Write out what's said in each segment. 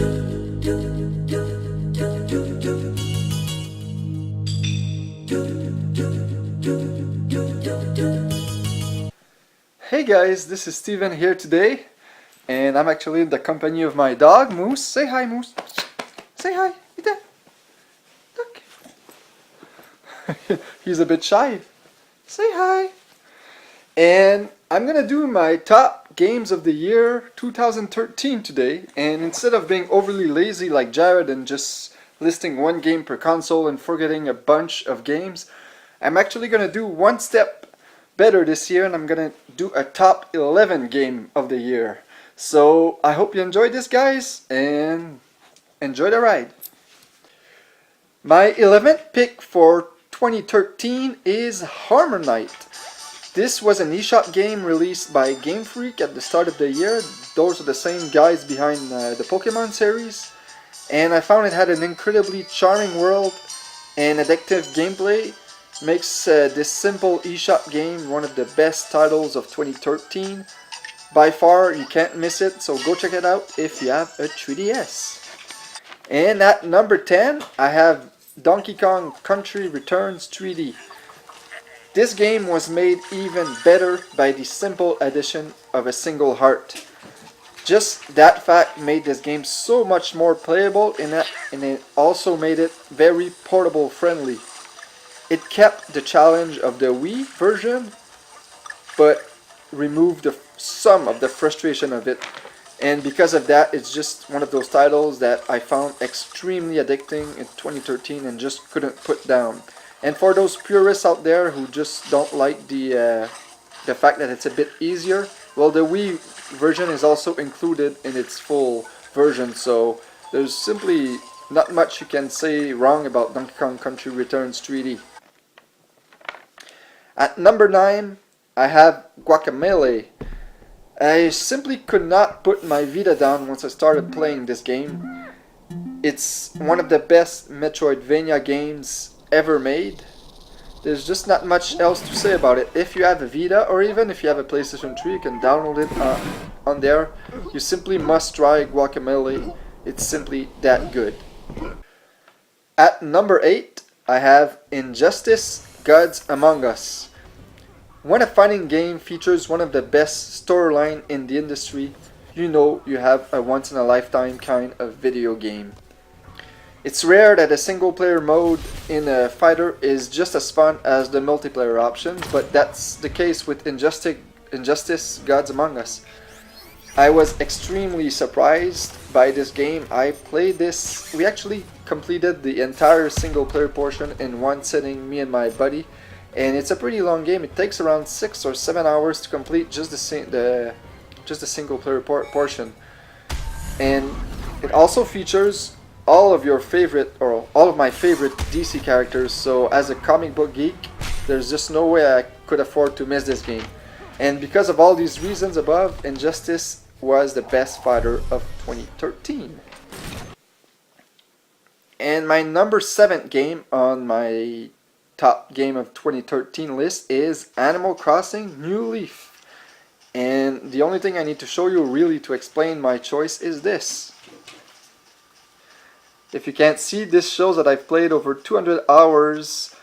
Hey guys, this is Steven here today, and I'm actually in the company of my dog, Moose. Say hi, Moose. Say hi. Ida. Look. He's a bit shy. Say hi. And I'm gonna do my top games of the year 2013 today, and instead of being overly lazy like Jarrod and just listing one game per console and forgetting a bunch of games, I'm actually gonna do one step better this year, and I'm gonna do a top 11 game of the year. So I hope you enjoyed this, guys, and enjoy the ride. My 11th pick for 2013 is Armor Knight. This was an eShop game released by Game Freak at the start of the year. Those are the same guys behind the Pokemon series, and I found it had an incredibly charming world and addictive gameplay. Makes this simple eShop game one of the best titles of 2013. By far, you can't miss it, so go check it out if you have a 3DS. And at number 10, I have Donkey Kong Country Returns 3D. This game was made even better by the simple addition of a single heart. Just that fact made this game so much more playable, and it also made it very portable friendly. It kept the challenge of the Wii version, but removed some of the frustration of it. And because of that, it's just one of those titles that I found extremely addicting in 2013 and just couldn't put down. And for those purists out there who just don't like the fact that it's a bit easier, well, the Wii version is also included in its full version, so there's simply not much you can say wrong about Donkey Kong Country Returns 3D. At number 9, I have Guacamelee. I simply could not put my Vita down once I started playing this game. It's one of the best Metroidvania games ever made. There's just not much else to say about it. If you have a Vita, or even if you have a PlayStation 3, you can download it on there. You simply must try Guacamelee. It's simply that good. At number 8, I have Injustice: Gods Among Us. When a fighting game features one of the best storyline in the industry, you know you have a once-in-a-lifetime kind of video game. It's rare that a single-player mode in a fighter is just as fun as the multiplayer options, but that's the case with Injustice: Gods Among Us. I was extremely surprised by this game. I played this, we actually completed the entire single-player portion in one sitting, me and my buddy. And it's a pretty long game. It takes around 6 or 7 hours to complete just the single player portion. And it also features all of your favorite, or all of my favorite DC characters. So as a comic book geek, there's just no way I could afford to miss this game. And because of all these reasons above, Injustice was the best fighter of 2013. And my number 7 game on my top game of 2013 list is Animal Crossing New Leaf. And the only thing I need to show you really to explain my choice is this. If you can't see, this shows that I've played over 200 hours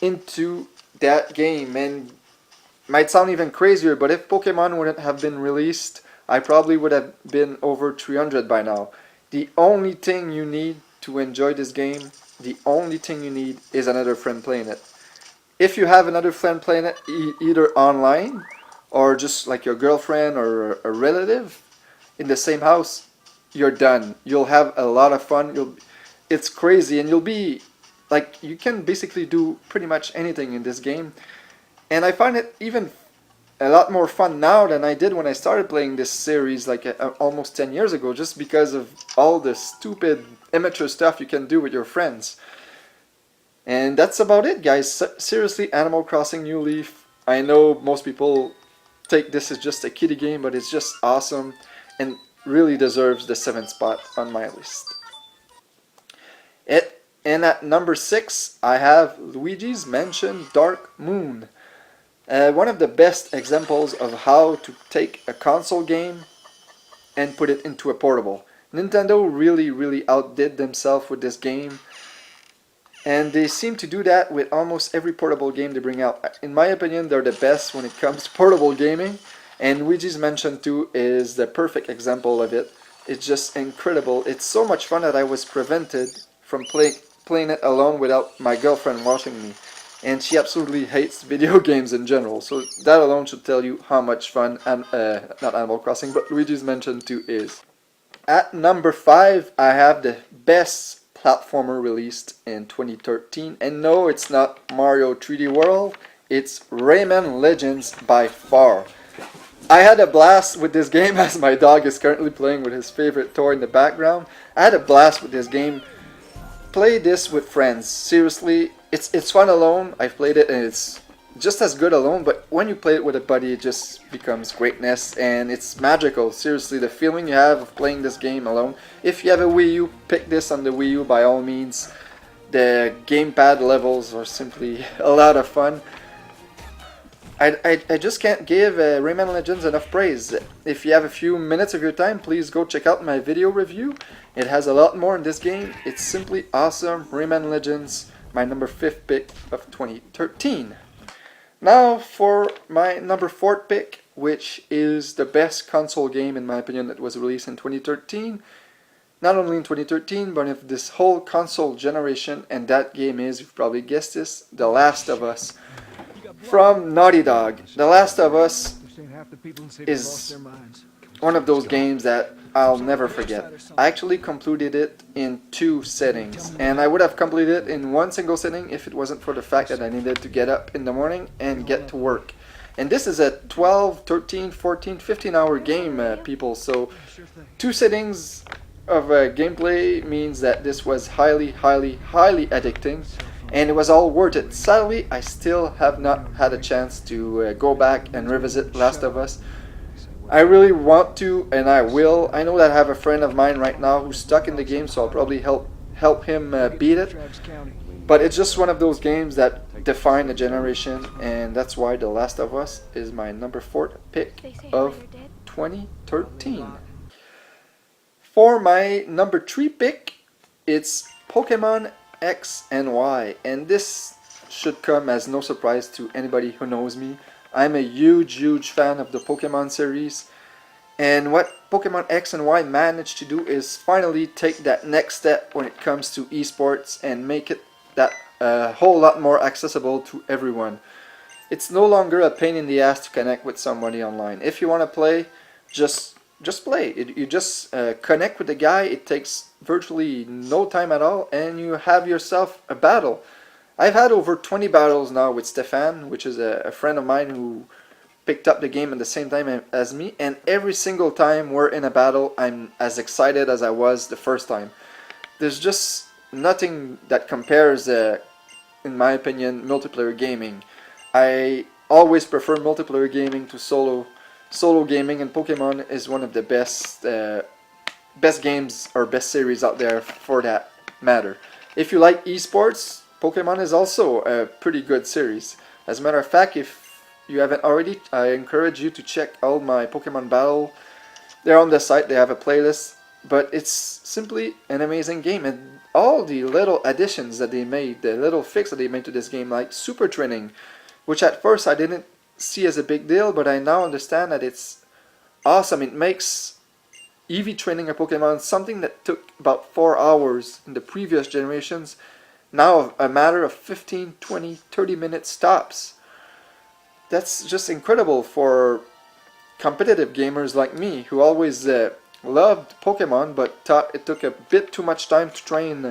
into that game, and it might sound even crazier, but if Pokemon wouldn't have been released, I probably would have been over 300 by now. The only thing you need to enjoy this game, the only thing you need is another friend playing it. If you have another friend playing it, either online or just like your girlfriend or a relative in the same house, you're done. You'll have a lot of fun. It's crazy, and you'll be like, you can basically do pretty much anything in this game. And I find it even a lot more fun now than I did when I started playing this series like almost 10 years ago, just because of all the stupid immature stuff you can do with your friends. And that's about it, guys. Seriously, Animal Crossing New Leaf, I know most people take this as just a kiddie game, but it's just awesome and really deserves the 7th spot on my list. And at number 6, I have Luigi's Mansion Dark Moon. One of the best examples of how to take a console game and put it into a portable. Nintendo really outdid themselves with this game, and they seem to do that with almost every portable game they bring out. In my opinion, they're the best when it comes to portable gaming, and Luigi's Mansion 2 is the perfect example of it. It's just incredible. It's so much fun that I was prevented from playing it alone without my girlfriend watching me. And she absolutely hates video games in general, so that alone should tell you how much fun, not Animal Crossing, but Luigi's Mansion 2 is. At number 5, I have the best platformer released in 2013, and no, it's not Mario 3D World, it's Rayman Legends by far. I had a blast with this game as my dog is currently playing with his favorite toy in the background. I had a blast with this game. Play this with friends. Seriously, it's fun alone. I've played it and it's just as good alone, but when you play it with a buddy, it just becomes greatness and it's magical. Seriously, the feeling you have of playing this game alone. If you have a Wii U, pick this on the Wii U by all means. The gamepad levels are simply a lot of fun. I just can't give Rayman Legends enough praise. If you have a few minutes of your time, please go check out my video review. It has a lot more in this game. It's simply awesome. Rayman Legends, my number 5th pick of 2013. Now for my number 4th pick, which is the best console game in my opinion that was released in 2013. Not only in 2013, but of this whole console generation, and that game is, you've probably guessed this, The Last of Us. From Naughty Dog. The Last of Us is one of those games that I'll never forget. I actually completed it in 2 settings, and I would have completed it in 1 single setting if it wasn't for the fact that I needed to get up in the morning and get to work. And this is a 12, 13, 14, 15 hour game, people, so 2 settings of gameplay means that this was highly addicting. And it was all worth it. Sadly, I still have not had a chance to go back and revisit Last of Us. I really want to, and I will. I know that I have a friend of mine right now who's stuck in the game, so I'll probably help him beat it. But it's just one of those games that define a generation, and that's why The Last of Us is my number 4th pick of 2013. For my number 3 pick, it's Pokemon X and Y, and this should come as no surprise to anybody who knows me. I'm a huge fan of the Pokemon series, and what Pokemon X and Y managed to do is finally take that next step when it comes to esports and make it that whole lot more accessible to everyone. It's no longer a pain in the ass to connect with somebody online. If you want to play, just play. You just connect with the guy. It takes virtually no time at all, and you have yourself a battle. I've had over 20 battles now with Stefan, which is a friend of mine who picked up the game at the same time as me, and every single time we're in a battle, I'm as excited as I was the first time. There's just nothing that compares, in my opinion, multiplayer gaming. I always prefer multiplayer gaming to solo gaming, and Pokemon is one of the best games or best series out there for that matter. If you like esports, Pokemon is also a pretty good series. As a matter of fact, if you haven't already, I encourage you to check all my Pokemon battle. They're on the site, they have a playlist, but it's simply an amazing game, and all the little additions that they made, the little fix that they made to this game, like super training, which at first I didn't see as a big deal, but I now understand that it's awesome. It makes EV training a Pokemon something that took about 4 hours in the previous generations, now a matter of 15, 20, 30 minute stops. That's just incredible for competitive gamers like me who always loved Pokemon but thought it took a bit too much time to train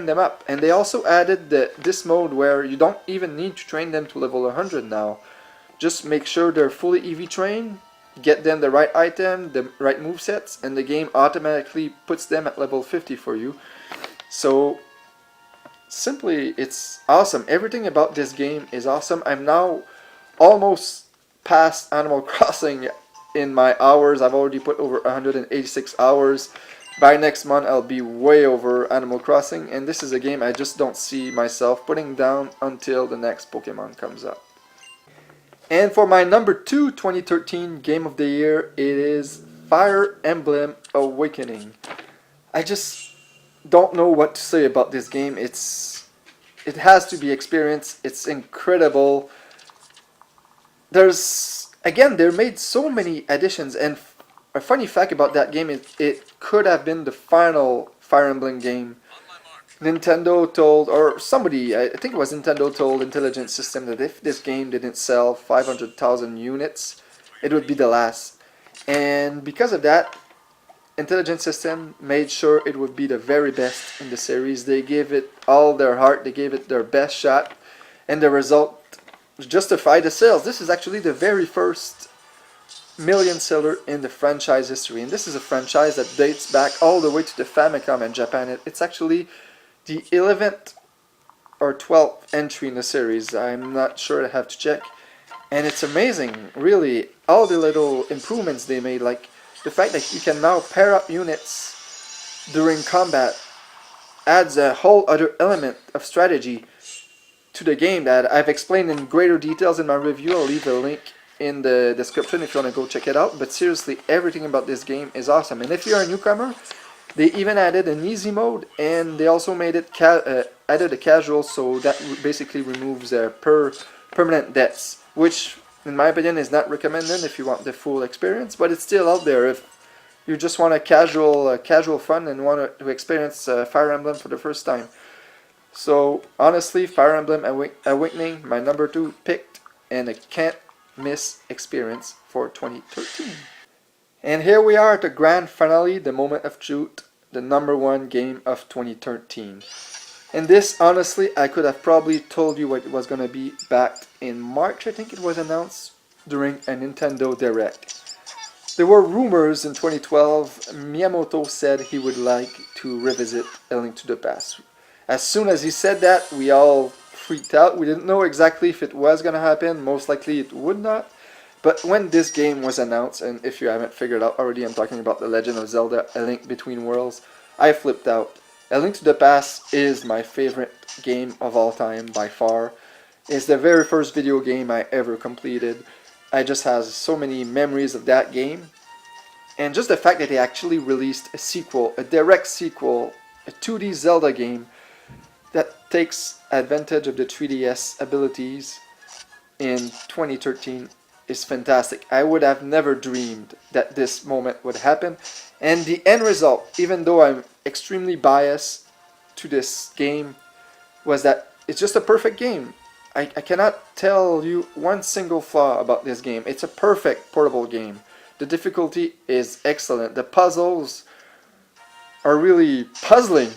them up. And they also added this mode where you don't even need to train them to level 100 now. Just make sure they're fully EV trained, get them the right item, the right movesets, and the game automatically puts them at level 50 for you. So simply, it's awesome. Everything about this game is awesome. I'm now almost past Animal Crossing in my hours. I've already put over 186 hours. By next month I'll be way over Animal Crossing, and this is a game I just don't see myself putting down until the next Pokemon comes up. And for my number 2 2013 Game of the Year, it is Fire Emblem Awakening. I just don't know what to say about this game. It has to be experienced. It's incredible. They made so many additions, and a funny fact about that game is it could have been the final Fire Emblem game. Nintendo told, or somebody, I think it was Nintendo, told Intelligent System that if this game didn't sell 500,000 units, it would be the last. And because of that, Intelligent System made sure it would be the very best in the series. They gave it all their heart, they gave it their best shot, and the result justified the sales. This is actually the very first million seller in the franchise history, and this is a franchise that dates back all the way to the Famicom in Japan. It's actually the 11th or 12th entry in the series. I'm not sure, I have to check. And it's amazing, really, all the little improvements they made, like the fact that you can now pair up units during combat adds a whole other element of strategy to the game that I've explained in greater details in my review. I'll leave a link in the description if you want to go check it out. But seriously, everything about this game is awesome. And if you're a newcomer, they even added an easy mode, and they also made it added a casual, so that basically removes permanent deaths, which in my opinion is not recommended if you want the full experience, but it's still out there if you just want a casual fun and want to experience Fire Emblem for the first time. So honestly, Fire Emblem Awakening, my number 2 picked, and a can't miss experience for 2013. And here we are at the grand finale, the moment of truth, the number 1 game of 2013. And this, honestly, I could have probably told you what it was going to be back in March. I think it was announced during a Nintendo Direct. There were rumors in 2012. Miyamoto said he would like to revisit A Link to the Past. As soon as he said that, we all freaked out. We didn't know exactly if it was going to happen. Most likely it would not. But when this game was announced, and if you haven't figured out already, I'm talking about The Legend of Zelda: A Link Between Worlds, I flipped out. A Link to the Past is my favorite game of all time by far. It's the very first video game I ever completed. I just have so many memories of that game. And just the fact that they actually released a sequel, a direct sequel, a 2D Zelda game that takes advantage of the 3DS abilities in 2013 is fantastic. I would have never dreamed that this moment would happen, and the end result, even though I'm extremely biased to this game, was that it's just a perfect game. I cannot tell you one single flaw about this game. It's a perfect portable game. The difficulty is excellent. The puzzles are really puzzling,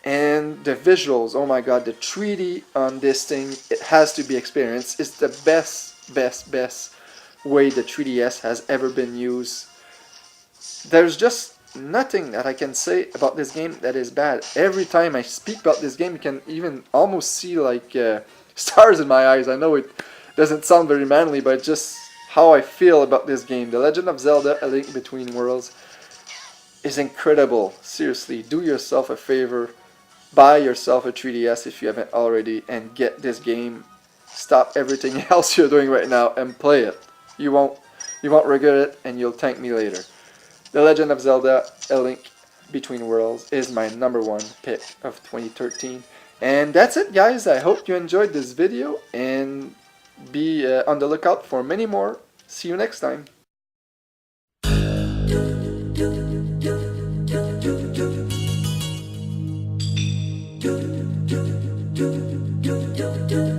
and the visuals, oh my god, the 3D on this thing, it has to be experienced. It's the best way the 3DS has ever been used. There's just nothing that I can say about this game that is bad. Every time I speak about this game, you can even almost see like stars in my eyes. I know it doesn't sound very manly, but just how I feel about this game. The Legend of Zelda: A Link Between Worlds is incredible. Seriously, do yourself a favor. Buy yourself a 3DS if you haven't already, and get this game. Stop everything else you're doing right now and play it. You won't regret it, and you'll thank me later. The Legend of Zelda: A Link Between Worlds is my number 1 pick of 2013. And that's it, guys. I hope you enjoyed this video, and be on the lookout for many more. See you next time. Do